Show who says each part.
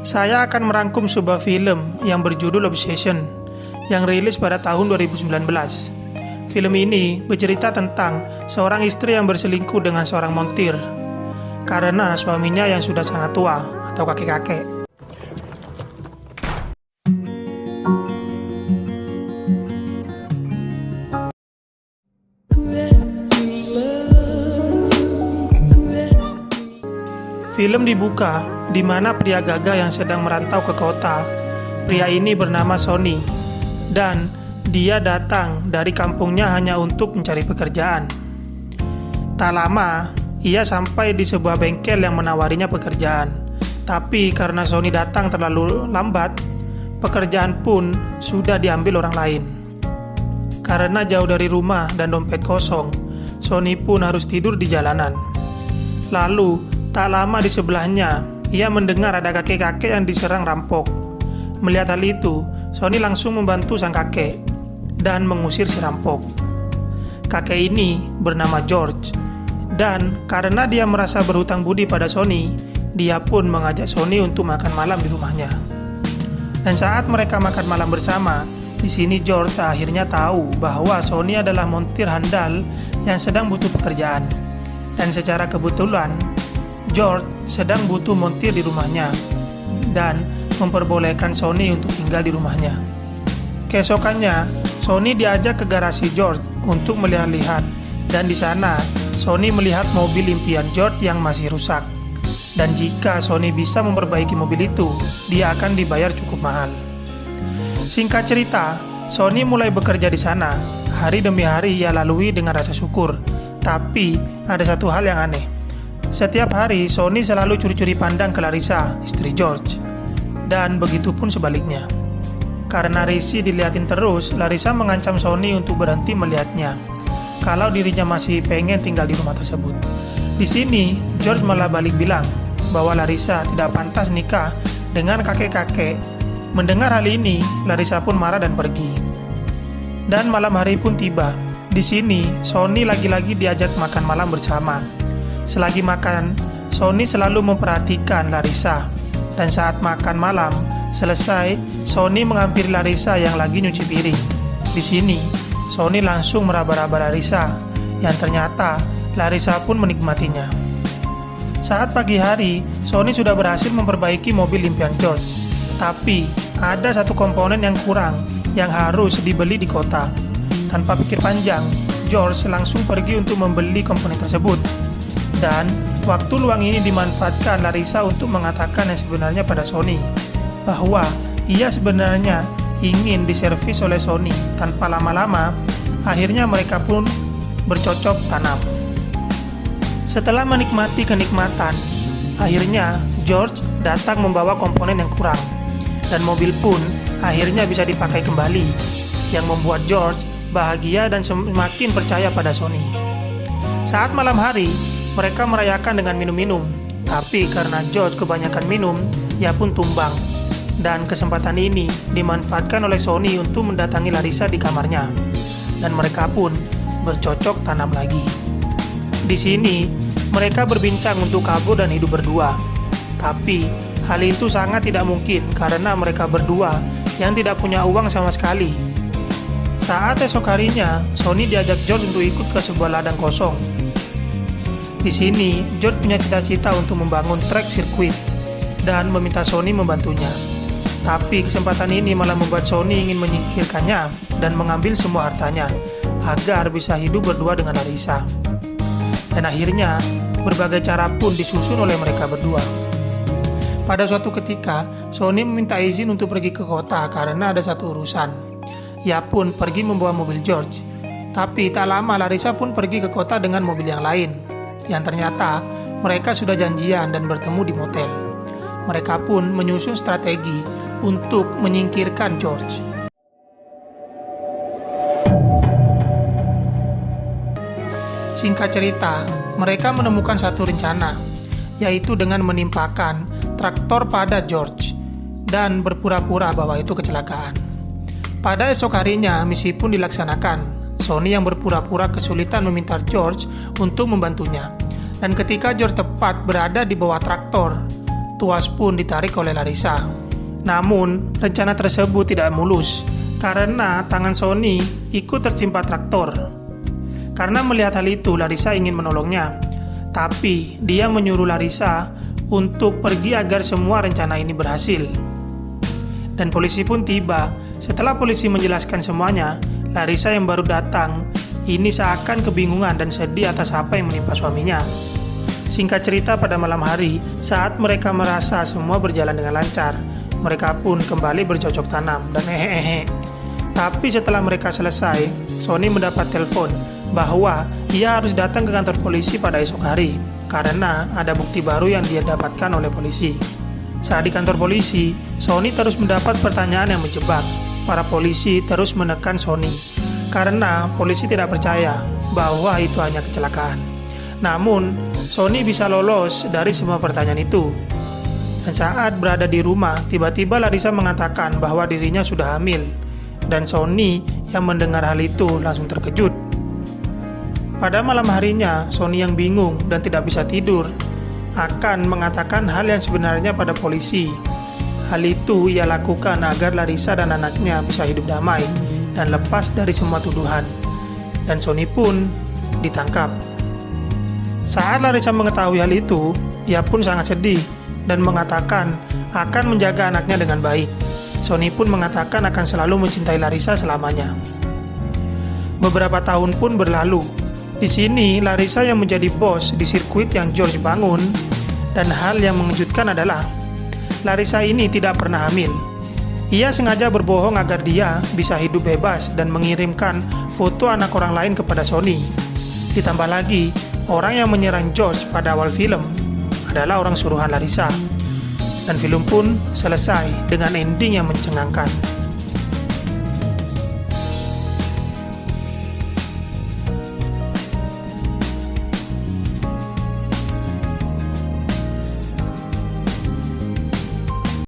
Speaker 1: Saya akan merangkum sebuah film yang berjudul Obsession yang rilis pada tahun 2019. Film ini bercerita tentang seorang istri yang berselingkuh dengan seorang montir karena suaminya yang sudah sangat tua atau kakek-kakek. Film dibuka di mana pria gagah yang sedang merantau ke kota. Pria ini bernama Sonny dan dia datang dari kampungnya hanya untuk mencari pekerjaan. Tak lama, ia sampai di sebuah bengkel yang menawarinya pekerjaan. Tapi karena Sonny datang terlalu lambat, pekerjaan pun sudah diambil orang lain. Karena jauh dari rumah dan dompet kosong, Sonny pun harus tidur di jalanan. Lalu, tak lama di sebelahnya, ia mendengar ada kakek-kakek yang diserang rampok. Melihat hal itu, Sonny langsung membantu sang kakek dan mengusir si rampok. Kakek ini bernama George, dan karena dia merasa berhutang budi pada Sonny, dia pun mengajak Sonny untuk makan malam di rumahnya. Dan saat mereka makan malam bersama, di sini George akhirnya tahu bahwa Sonny adalah montir handal yang sedang butuh pekerjaan. Dan secara kebetulan, George sedang butuh montir di rumahnya dan memperbolehkan Sonny untuk tinggal di rumahnya. Keesokannya, Sonny diajak ke garasi George untuk melihat-lihat, dan di sana Sonny melihat mobil impian George yang masih rusak. Dan jika Sonny bisa memperbaiki mobil itu, dia akan dibayar cukup mahal. Singkat cerita, Sonny mulai bekerja di sana. Hari demi hari ia lalui dengan rasa syukur. Tapi ada satu hal yang aneh. Setiap hari, Sonny selalu curi-curi pandang ke Larissa, istri George. Dan begitu pun sebaliknya. Karena risih dilihatin terus, Larissa mengancam Sonny untuk berhenti melihatnya kalau dirinya masih pengen tinggal di rumah tersebut. Di sini, George malah balik bilang bahwa Larissa tidak pantas nikah dengan kakek-kakek. Mendengar hal ini, Larissa pun marah dan pergi. Dan malam hari pun tiba. Di sini, Sonny lagi-lagi diajak makan malam bersama. Selagi makan, Sonny selalu memperhatikan Larissa. Dan saat makan malam selesai, Sonny menghampiri Larissa yang lagi nyuci piring. Di sini, Sonny langsung meraba-raba Larissa, yang ternyata Larissa pun menikmatinya. Saat pagi hari, Sonny sudah berhasil memperbaiki mobil impian George. Tapi, ada satu komponen yang kurang yang harus dibeli di kota. Tanpa pikir panjang, George langsung pergi untuk membeli komponen tersebut. Dan waktu luang ini dimanfaatkan Larissa untuk mengatakan yang sebenarnya pada Sonny, bahwa ia sebenarnya ingin diservis oleh Sonny. Tanpa lama-lama, akhirnya mereka pun bercocok tanam. Setelah menikmati kenikmatan, akhirnya George datang membawa komponen yang kurang, dan mobil pun akhirnya bisa dipakai kembali, yang membuat George bahagia dan semakin percaya pada Sonny. Saat malam hari, mereka merayakan dengan minum-minum, tapi karena George kebanyakan minum, ia pun tumbang. Dan kesempatan ini dimanfaatkan oleh Sonny untuk mendatangi Larissa di kamarnya, dan mereka pun bercocok tanam lagi. Di sini, mereka berbincang untuk kabur dan hidup berdua. Tapi, hal itu sangat tidak mungkin karena mereka berdua yang tidak punya uang sama sekali. Saat esok harinya, Sonny diajak George untuk ikut ke sebuah ladang kosong. Di sini, George punya cita-cita untuk membangun trek sirkuit dan meminta Sonny membantunya. Tapi kesempatan ini malah membuat Sonny ingin menyingkirkannya dan mengambil semua hartanya agar bisa hidup berdua dengan Larissa. Dan akhirnya, berbagai cara pun disusun oleh mereka berdua. Pada suatu ketika, Sonny meminta izin untuk pergi ke kota karena ada satu urusan. Ia pun pergi membawa mobil George. Tapi tak lama Larissa pun pergi ke kota dengan mobil yang lain. Yang ternyata mereka sudah janjian dan bertemu di motel. Mereka pun menyusun strategi untuk menyingkirkan George. Singkat cerita, mereka menemukan satu rencana, yaitu dengan menimpakan traktor pada George dan berpura-pura bahwa itu kecelakaan. Pada esok harinya, misi pun dilaksanakan. Sonny yang berpura-pura kesulitan meminta George untuk membantunya. Dan ketika George tepat berada di bawah traktor, tuas pun ditarik oleh Larissa. Namun, rencana tersebut tidak mulus karena tangan Sony ikut tertimpa traktor. Karena melihat hal itu, Larissa ingin menolongnya, tapi dia menyuruh Larissa untuk pergi agar semua rencana ini berhasil. Dan polisi pun tiba. Setelah polisi menjelaskan semuanya, Larissa yang baru datang ini seakan kebingungan dan sedih atas apa yang menimpa suaminya. Singkat cerita, pada malam hari, saat mereka merasa semua berjalan dengan lancar, mereka pun kembali bercocok tanam dan Tapi setelah mereka selesai, Sony mendapat telepon bahwa ia harus datang ke kantor polisi pada esok hari karena ada bukti baru yang dia dapatkan oleh polisi. Saat di kantor polisi, Sony terus mendapat pertanyaan yang menjebak. Para polisi terus menekan Sony karena polisi tidak percaya bahwa itu hanya kecelakaan. Namun, Sony bisa lolos dari semua pertanyaan itu. Dan saat berada di rumah, tiba-tiba Larissa mengatakan bahwa dirinya sudah hamil. Dan Sony yang mendengar hal itu langsung terkejut. Pada malam harinya, Sony yang bingung dan tidak bisa tidur akan mengatakan hal yang sebenarnya pada polisi. Hal itu ia lakukan agar Larissa dan anaknya bisa hidup damai dan lepas dari semua tuduhan. Dan Sony pun ditangkap. Saat Larissa mengetahui hal itu, ia pun sangat sedih dan mengatakan akan menjaga anaknya dengan baik. Sony pun mengatakan akan selalu mencintai Larissa selamanya. Beberapa tahun pun berlalu. Di sini Larissa yang menjadi bos di sirkuit yang George bangun. Dan hal yang mengejutkan adalah Larissa ini tidak pernah hamil. Ia sengaja berbohong agar dia bisa hidup bebas dan mengirimkan foto anak orang lain kepada Sony. Ditambah lagi, orang yang menyerang George pada awal film adalah orang suruhan Larissa. Dan film pun selesai dengan ending yang mencengangkan.